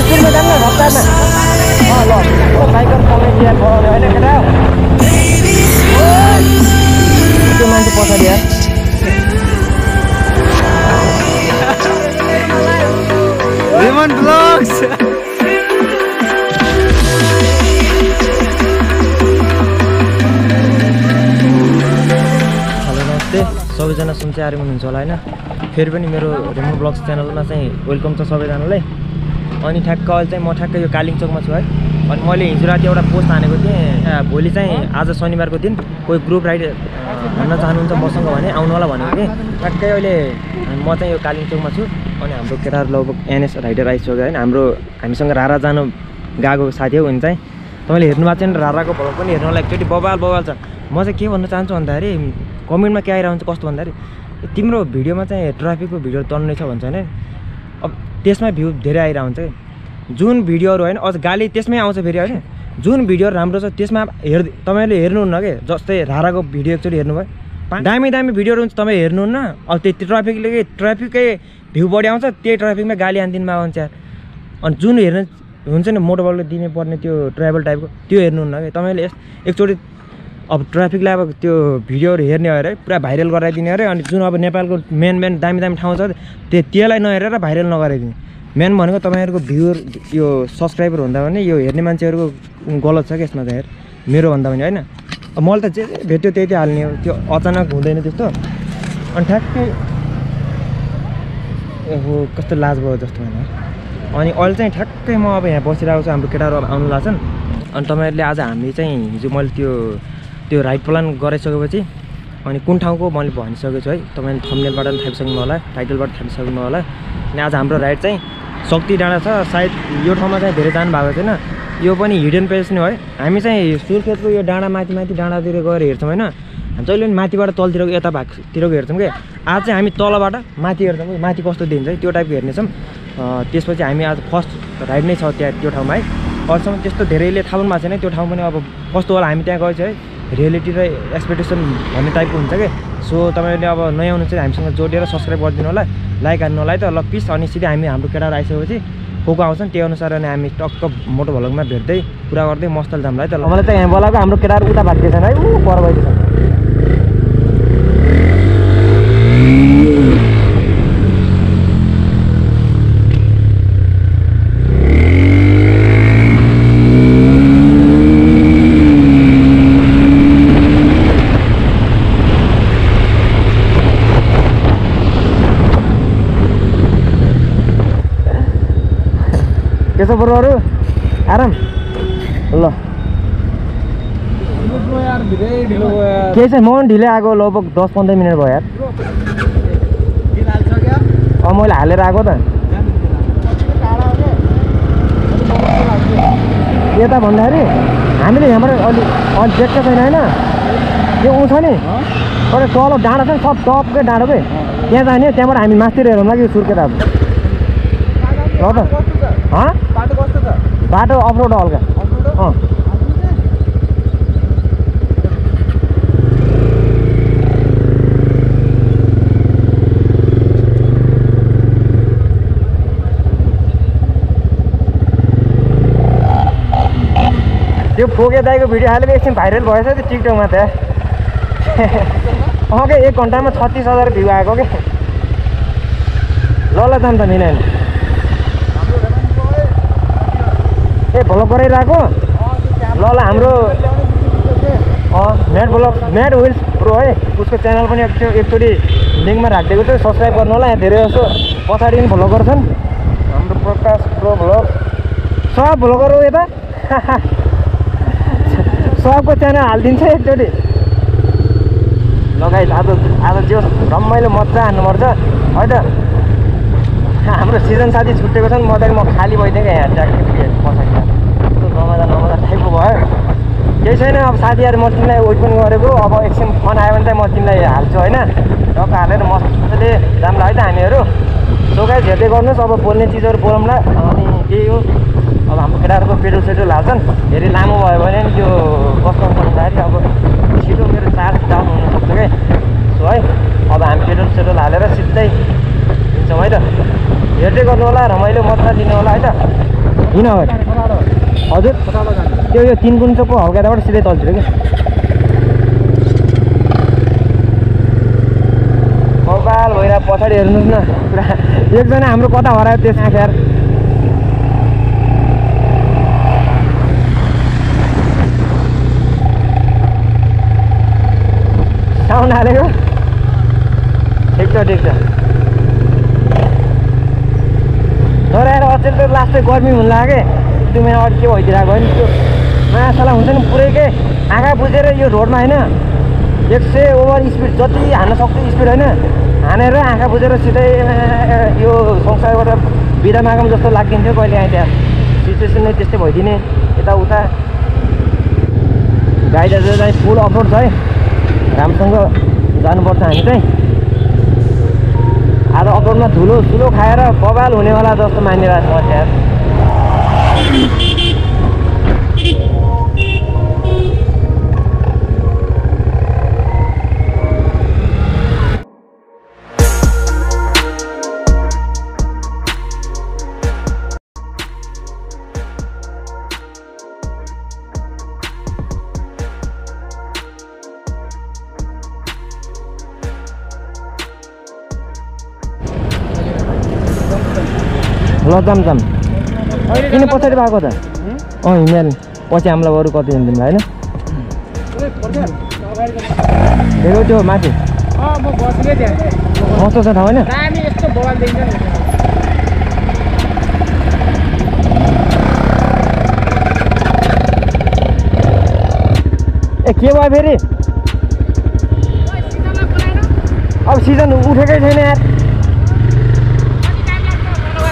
स्कुलमा जान्न हप्तामा ल बाइकर कमेन्ट यार बनाउने होइन केटा त्यो मान्छे पछाडि यार रेमन ब्लग्स सबैजना सुन्छ आएर हुनुहुन्छ होला हैन फेरि पनि मेरो रेमन ब्लग्स च्यानलमा चाहिँ वेलकम छ सबैजनालाई अनि ठ्याक्क अहिले चाहिँ म ठ्याक्क यो कालिङ चोकमा छु है अनि मैले हिजो राति एउटा पोस्ट हानेको थिएँ भोलि चाहिँ आज शनिबारको दिन कोही ग्रुप राइड भन्न चाहनुहुन्छ मसँग भने आउनु होला भनेको थिएँ ठ्याक्कै अहिले म चाहिँ यो कालिङ चोकमा छु अनि हाम्रो केटाहरू लगभग एनएस राइडर आइसक्यो हैन हाम्रो हामीसँग रारा जानु गएको साथी हो भने चाहिँ तपाईँले हेर्नु भएको छैन राराको भ्लग पनि हेर्नु होला एकचोटि बबाल छ म चाहिँ के भन्न चाहन्छु भन्दाखेरि कमेन्टमा के आइरहन्छ कस्तो भन्दाखेरि तिम्रो भिडियोमा चाहिँ ट्राफिकको भिडियो तन्ने छ भन्छ होइन अब त्यसमा भ्यू धेरै आइरहन्छ जुन भिडियोहरू होइन अझ गाली त्यसमै आउँछ फेरि होइन जुन भिडियोहरू राम्रो छ त्यसमा तपाईँले हेर्नुहुन्न कि जस्तै राराको भिडियो एकचोटि हेर्नुभयो दामी भिडियोहरू हुन्छ तपाईँ हेर्नुहुन्न अब त्यति ट्राफिकै भ्यू बढी आउँछ त्यही ट्राफिकमा गाली हानिदिनुमा आउँछ यार अनि जुन हेर्नु हुन्छ नि मोटरबाइकले दिने पर्ने त्यो ट्राभल टाइपको त्यो हेर्नुहुन्न कि तपाईँले एकचोटि अब ट्राफिकलाई अब त्यो भिडियोहरू हेर्ने अरे पुरा भाइरल गराइदिने अरे अनि जुन अब नेपालको मेन दामी ठाउँ छ त्यसलाई नहेरेर भाइरल नगराइदिने मेन भनेको तपाईँहरूको भ्युर यो सब्सक्राइबर भन्दा पनि यो हेर्ने मान्छेहरूको गलत छ कि यसमा चाहिँ मेरो भन्दा पनि होइन मैले त जे भेट्यो त्यही हाल्ने हो त्यो अचानक हुँदैन त्यस्तो अनि ठ्याक्कै हो कस्तो लाज भयो जस्तो होइन अनि अहिले चाहिँ ठ्याक्कै म अब यहाँ बसिरहेको छु हाम्रो केटाहरू अब आउनु लाग्छन् अनि तपाईँहरूले आज हामी चाहिँ हिजो मैले त्यो राइड प्लान गराइसकेपछि अनि कुन ठाउँको मैले भनिसकेको छु है तपाईँले थम्बनेलबाट पनि थापिसक्नु होला टाइटलबाट थापिसक्नु होला अनि आज हाम्रो राइड चाहिँ शक्ति डाँडा छ सायद यो ठाउँमा चाहिँ धेरै जानु भएको छैन यो पनि हिडन प्लेस नै हो है हामी चाहिँ सुर्खेतको यो डाँडा माथि डाँडातिर गएर हेर्छौँ होइन जहिले पनि माथिबाट तलतिरको यता भागतिरको हेर्छौँ कि आज चाहिँ हामी तलबाट माथि हेर्छौँ कि माथि कस्तो दिन्छ है त्यो टाइपको हेर्नेछौँ त्यसपछि हामी आज फर्स्ट राइड नै छ त्यहाँ त्यो ठाउँमा है अहिलेसम्म त्यस्तो धेरैले थाहा पनि भएको छैन त्यो ठाउँ पनि अब कस्तो होला हामी त्यहाँ गएछ है रियालिटी र एक्सपेक्टेसन भन्ने टाइपको हुन्छ कि सो तपाईँहरूले अब नयाँ आउनु चाहिँ हामीसँग जोडेर सब्सक्राइब गरिदिनु होला लाइक हान्नु होला है त ल प्लिज अनि सिधै हामी हाम्रो केटाहरू आइसकेपछि को आउँछन् त्यही अनुसार अनि हामी टक्क मोटो भ्लगमा भेट्दै कुरा गर्दै मस्तल जामला है त मलाई चाहिँ यहाँ बोलाएको हाम्रो केटाहरू उता भाग्दैछन् है पर भइदिएछन् के छ बरुहरू आराम ल के छ म पनि ढिलै आएको लगभग 10-15 मिनट भयो यार मैले हालेर आएको त यता भन्दाखेरि हामीले यहाँबाट अलि देख्छ छैन होइन त्यो ऊ छ नि तर तल डाँडा छ नि सब टपकै डाँडो के त्यहाँ जाने त्यहाँबाट हामी मास्तिर हेरौँ कि सुर्खेत अब ल त बाटो अफरोड हल्का त्यो फोके दाइको भिडियो हालेको एकछिन भाइरल भएछ त्यो टिकटकमा त के 1 घन्टामा 36,000 भ्यू आएको के ल जान्छ मिलेन ए भ्लग गराइरहेको ल हाम्रो म्याट विल्स प्रो है उसको च्यानल पनि एकचोटि लिङ्कमा राखिदिएको छु सब्सक्राइब गर्नु होला यहाँ धेरै जस्तो पछाडि पनि भ्लगर छन् हाम्रो प्रकाश प्रो भ्लग सब भ्लगरहरू यता सबको च्यानल हालिदिन्छ एकचोटि लगाइ आज जो रमाइलो मजा हान्नुपर्छ है त हाम्रो सिजन साथी छुट्टेको छ नि म खाली भइदिएँ यहाँ ट्याक्कै पछाडि नमजा टाइपको भयो केही छैन अब साथीहरू म तिमीलाई वेट पनि गरेको अब एकछिन फोन आयो भने चाहिँ म तिमीलाई हाल्छु होइन टक्क हालेर मजाले जाम्ला है त हामीहरू सो गाइस हेर्दै गर्नुहोस् अब बोल्ने चिजहरू बोलौँला अनि त्यही हो अब हाम्रो केटाहरूको पेट्रोल सेट्रोल हाल्छन् धेरै लामो भयो भने नि त्यो कस्तो भन्दाखेरि अब छिटो मेरो चार्ज डाउन हुनसक्छ क्या सो है अब हामी पेट्रोल सेट्रोल हालेर सिधै हिँड्छौँ है त हेर्दै गर्नु होला रमाइलो मजा लिनु होला है त किन अगाडि हजुर त्यो यो 3 गुण चोकको हल्काबाट सिधै तल्तिर कि कपाल भइरहेको पछाडि हेर्नुहोस् न पुरा एकजना हाम्रो कता हरायो त्यस आँखार साउन्ड हालेको ठिक छ तर आएर अचेल त लास्टै गर्मी हुन लाग्यो त्यो महिना अगाडि के भइदिरहेको होइन त्यो माछाला हुन्छ नि पुरै के आँखा बुझेर यो रोडमा होइन 100 ओभर स्पिड जति हान्न सक्छ स्पिड होइन हानेर आँखा बुझेर सिधै यो संसारबाट बिदा मागौँ जस्तो लाग्दिन्थ्यो कहिले आएँ त्यहाँ सिचुएसन नै त्यस्तै भइदिने यताउता गाडी दाजु चाहिँ फुल अफरोड छ है राम्रोसँग जानुपर्छ हामी चाहिँ आज अफरोडमा धुलो सुलो खाएर बबाल हुनेवाला जस्तो मानिरहेको छ त्यहाँ ल जाम किन पछाडि भएको त हिँड्याल पछि हामीलाई अरू कति हिँड्दिनु होइन हेलो त्यो माथि कस्तो छ ठाउँ होइन ए के भयो फेरि अब सिजन उठेकै छैन यार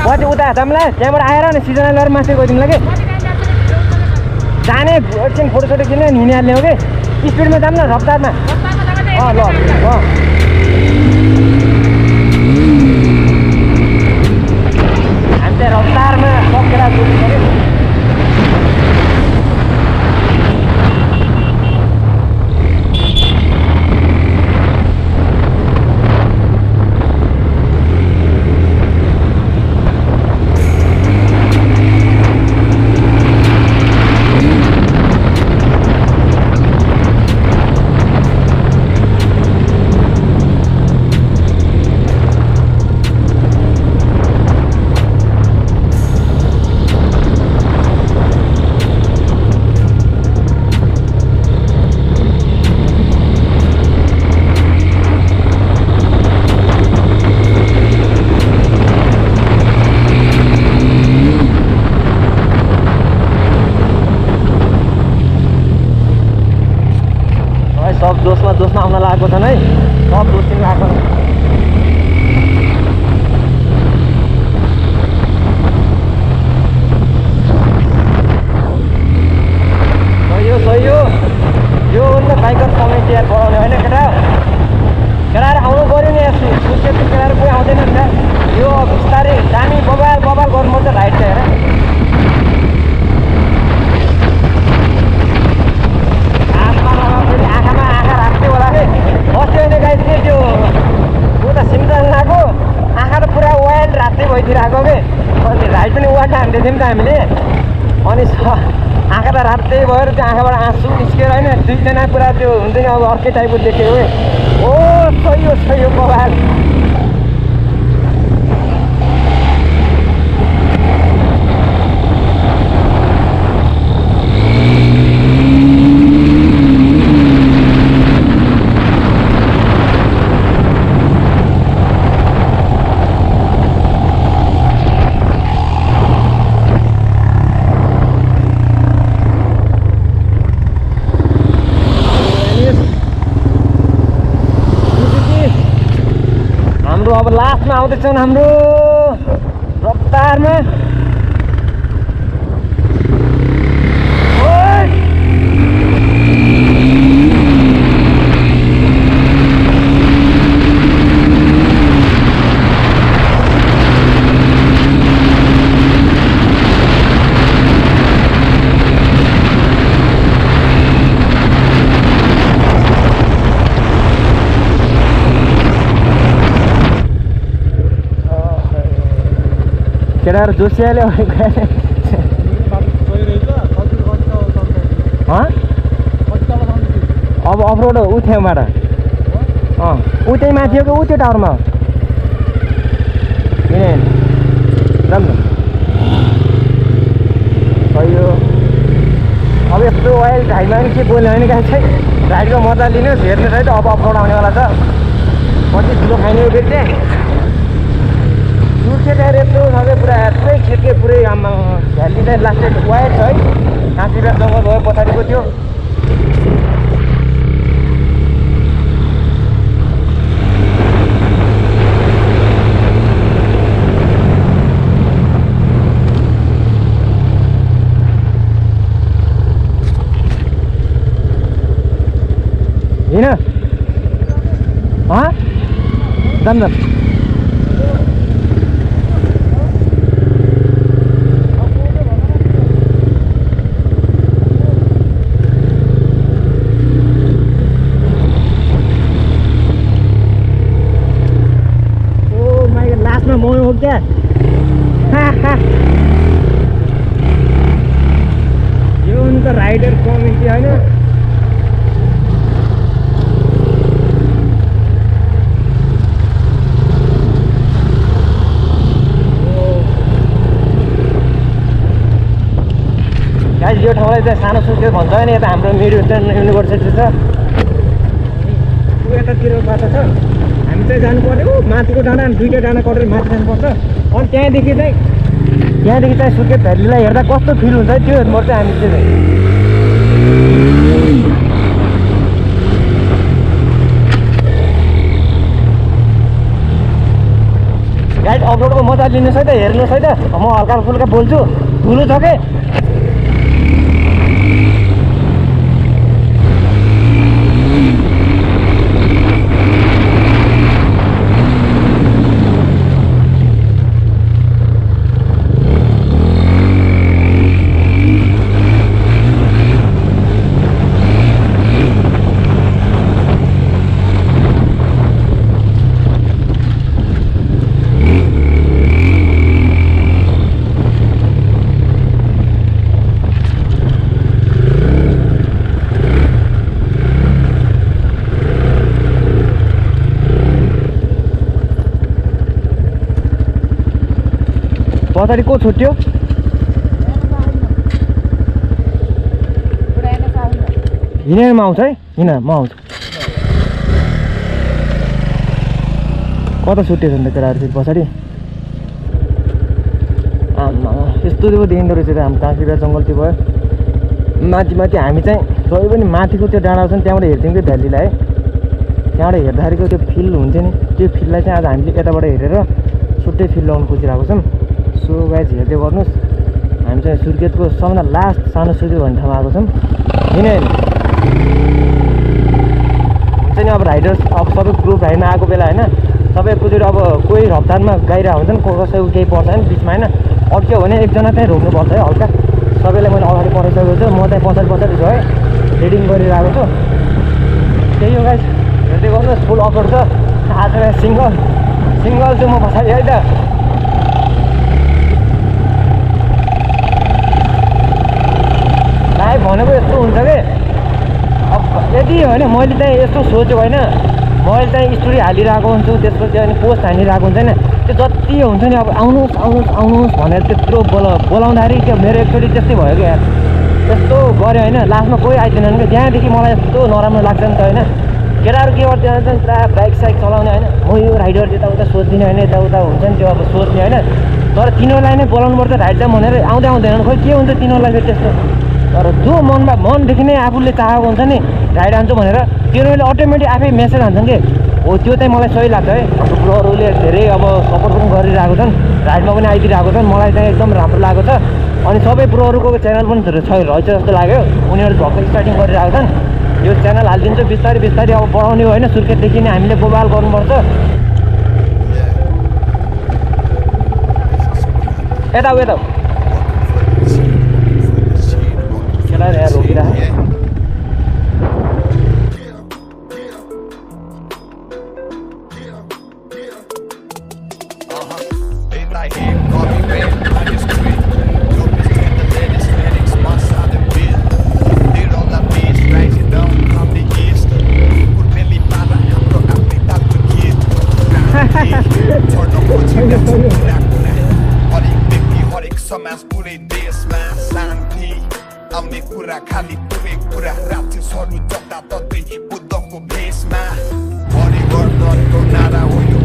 पछि उता जामलाई त्यहाँबाट आएर नि सिजनलाई लगेर मासु गइदिउँला कि जाने एकछिन फोटोसोटो किन हिँडिहाल्ने हो कि स्पिडमा जाऊँ न रफ्तारमा ल हामी चाहिँ रफ्तारमा सकेर कुद्नु पऱ्यो सब जोसमा आउन लागेको छन् है सब जोसिन आएको सही हो यो हो नि त बाइकर कमेटी यार बढाउने होइन केटाहरू आउनु पऱ्यो नि सुसेट केटाहरू कोही आउँदैन नि त यो बिस्तारै दामी बबाल गर्नुपर्छ राइट चाहिँ हेर आँखामा आँखा राख्थ्यो होला कि बस्थ्यो भने गाई के त्यो उता सिमताङको आँखा त पुरा वाइल्ड रात्रै भइदिरहेको कि अनि राइट पनि वाइल्ड हान्दै थियौँ त हामीले अनि आँखा त रात्रै भयो त्यो आँखाबाट आँसु निस्केर होइन दुईजना पुरा त्यो हुन्छ नि अब अर्कै टाइपको देखेको कि ओ सही हो बबाल अब लास्टमा आउँदैछन् हाम्रो रफ्तारमा केटाहरू जोसियाले अब अफरोड ऊ थ्योबाट ऊ त्यही माथि हो कि ऊ त्यो टावरमा हो किन राम्रो यो अब यस्तो वाइल्ड राइडमा पनि के बोल्यो भने गाई चाहिँ राइडको मजा लिनुहोस् हेर्नुहोस् है त अब अफरोड आउनेवाला छ कति ठुलो खाने हो फेरि चाहिँ सुर्खेत यत्रो सबै पुरा यत्रै खेतके पुरै आमा भ्याली चाहिँ लास्टेड वाइल्ड छ है काँसीबार जङ्गल भयो पछाडिको त्यो हिँड जाम लास्टमा म हो क्या यो नि त राइडर कम्युनिटी होइन यो ठाउँलाई चाहिँ सानो सुर्खेत भन्छ होइन यता हाम्रो मेरिटन युनिभर्सिटी छ ऊ यतातिर बाटो छ हामी चाहिँ जानु पर्यो माथिको डाँडा दुईवटा डाँडा कटेर माथि जानुपर्छ अनि त्यहाँदेखि चाहिँ सुर्खेत भ्यालीलाई हेर्दा कस्तो फिल हुन्छ त्यो हेर्नुपर्छ हामी चाहिँ गाइड अफरोडको मजा लिनुहोस् है त हेर्नुहोस् है त म हल्का फुल्का बोल्छु ठुलो छ के पछाडि को छुट्यो हिँडेरमा आउँछ है हिँड म आउँछु कता छुट्यो नि त केटाहरू फेरि पछाडि आमा यस्तो पो देखिँदो रहेछ त हाम्रो काँसीबार जङ्गल त्यो भयो माथि हामी चाहिँ जहिले पनि माथिको त्यो डाँडा छ नि त्यहाँबाट हेर्थ्यौँ कि भ्यालीलाई है त्यहाँबाट हेर्दाखेरिको त्यो फिल हुन्छ नि त्यो फिललाई चाहिँ आज हामीले यताबाट हेरेर छुट्टै फिल लगाउनु खोजिरहेको छौँ सो गाइज हेर्दै गर्नुहोस् हामी चाहिँ सुर्खेतको सबभन्दा लास्ट सानो सुर्खेत भन्ने ठाउँमा आएको छौँ किन हुन्छ नि अब राइडर्स अब सबै ग्रुप राइडमा आएको बेला होइन सबै एकैचोटि अब कोही रफ्तारमा गाइरहेको हुन्छ नि कसैको केही पर्छ होइन बिचमा होइन अड्क्यो भने एकजना चाहिँ रोक्नुपर्छ है हल्का सबैलाई मैले अगाडि पठाइसकेको छु म चाहिँ पछाडि छु है रिडिङ गरिरहेको छु त्यही हो गाइज हेर्दै गर्नुहोस् फुल अफर छ आज सिङ्गल छु म पछाडि है त लाइभ भनेको यस्तो हुन्छ कि अब यदि होइन मैले चाहिँ यस्तो सोचेको होइन मैले चाहिँ स्टोरी हालिरहेको हुन्छु त्यसपछि अनि पोस्ट हालिरहेको हुन्छ नि त्यो जति हुन्छ नि अब आउनुहोस् भनेर त्यत्रो बोलाउँदाखेरि त्यो मेरो एकचोटि त्यस्तै भयो कि यार त्यस्तो गऱ्यो होइन लास्टमा कोही आइदिएन कि त्यहाँदेखि मलाई यस्तो नराम्रो लाग्छ नि त होइन केटाहरू के गर्थ्यो भने चाहिँ प्रायः बाइक साइक चलाउने होइन म यो राइडर यताउता सोच्दिनँ होइन यताउता हुन्छ नि त्यो अब सोच्ने होइन तर तिनीहरूलाई नै बोलाउनु पर्छ राइड जाउँ भनेर आउँदैन खोइ के हुन्छ तिनीहरूलाई फेरि त्यस्तो तर जो मनदेखि नै आफूले चाहेको हुन्छ नि राइड हान्छु भनेर तिनीहरूले अटोमेटिक आफै मेसेज हान्छन् कि हो त्यो चाहिँ मलाई सही लाग्छ है हाम्रो प्रोहरूले धेरै अब सपोर्ट पनि गरिरहेको छन् राइडमा पनि आइदिरहेको छन् मलाई चाहिँ एकदम राम्रो लागेको छ अनि सबै प्रोहरूको च्यानल पनि रहेछ जस्तो लाग्यो उनीहरू भर्खर स्टार्टिङ गरिरहेको छन् यो च्यानल हालिदिन्छु बिस्तारै अब बढाउने हो होइन सुर्खेतदेखि नै हामीले बोबाल गर्नुपर्छ यता केटाहरू यहाँ रोकिरहेको देशमा शान्ति आउने कुरा खाली पुरै कुरा राक्षसहरू जताततै बुद्धको भेषमा परिवर्तनको नारा हो यो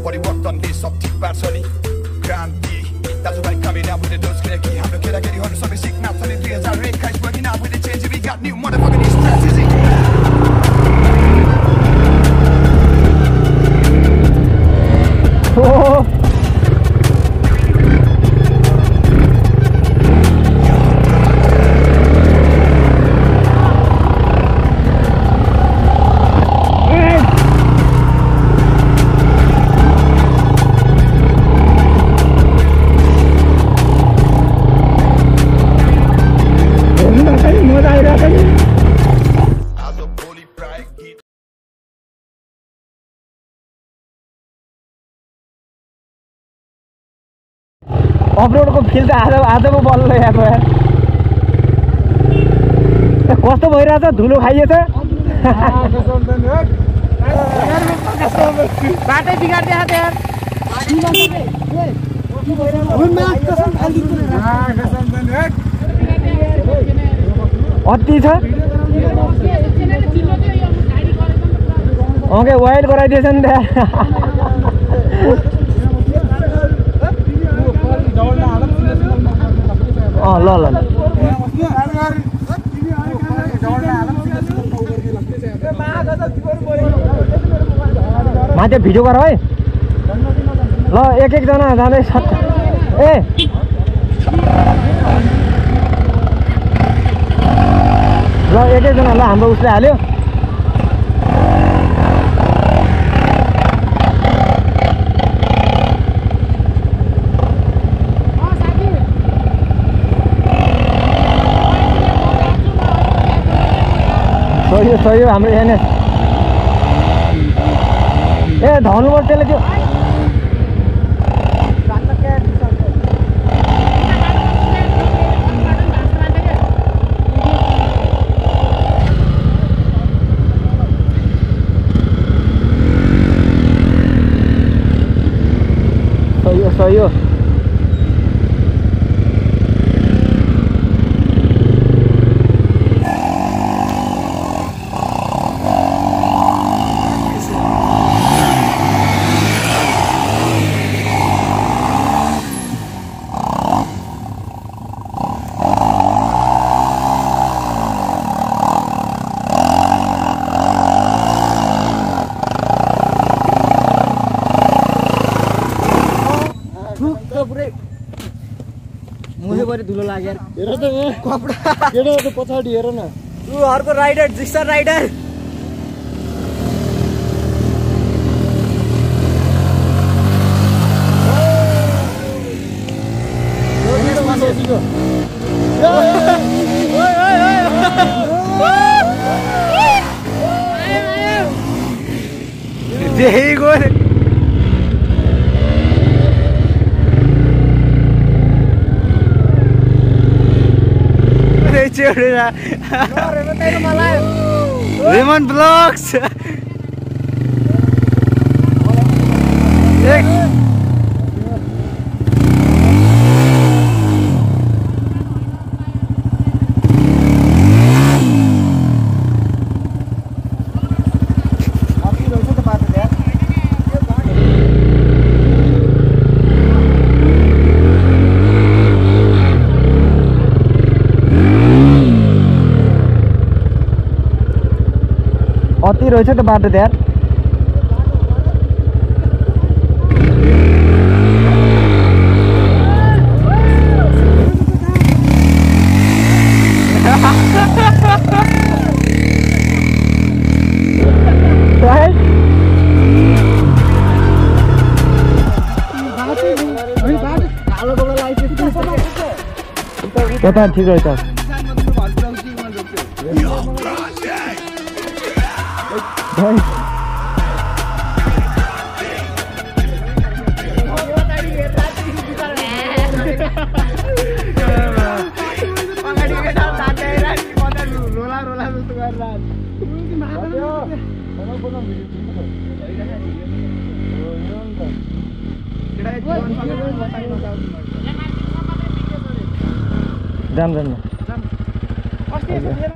परिवर्तनले सब ठिक पार्छ नि क्रान्ति दाजुभाइ coming up with the dose किनकि हाम्रो केटाकेटीहरू सबै सिक्न छ नि 2021 working out with the change we got new motherfucking strategy अफरोडको फिल त आजको बल्ल यहाँको यार कस्तो भइरहेछ धुलो खाइएछ बाटै बिगार्दै छ यार अति छ ओके वाइल्ड गराइदिएछ नि त्यहाँ ल ल माथि भिडियो गर है ल एक जना जाँदैछ ए ल एक जना ल हाम्रो उसले हाल्यो सही हो हाम्रो एनएस ए धन्नुपर्छ त्यसले त्यो सही हो धुलो लाग्यो हेर त कपडा केटाको पछाडि हेर न ऊ अर्को rider Gixxer rider Raymond Vlogs. अति रहेछ त बाटो त्यहाँ यता ठिक रहेछ भाइ जाम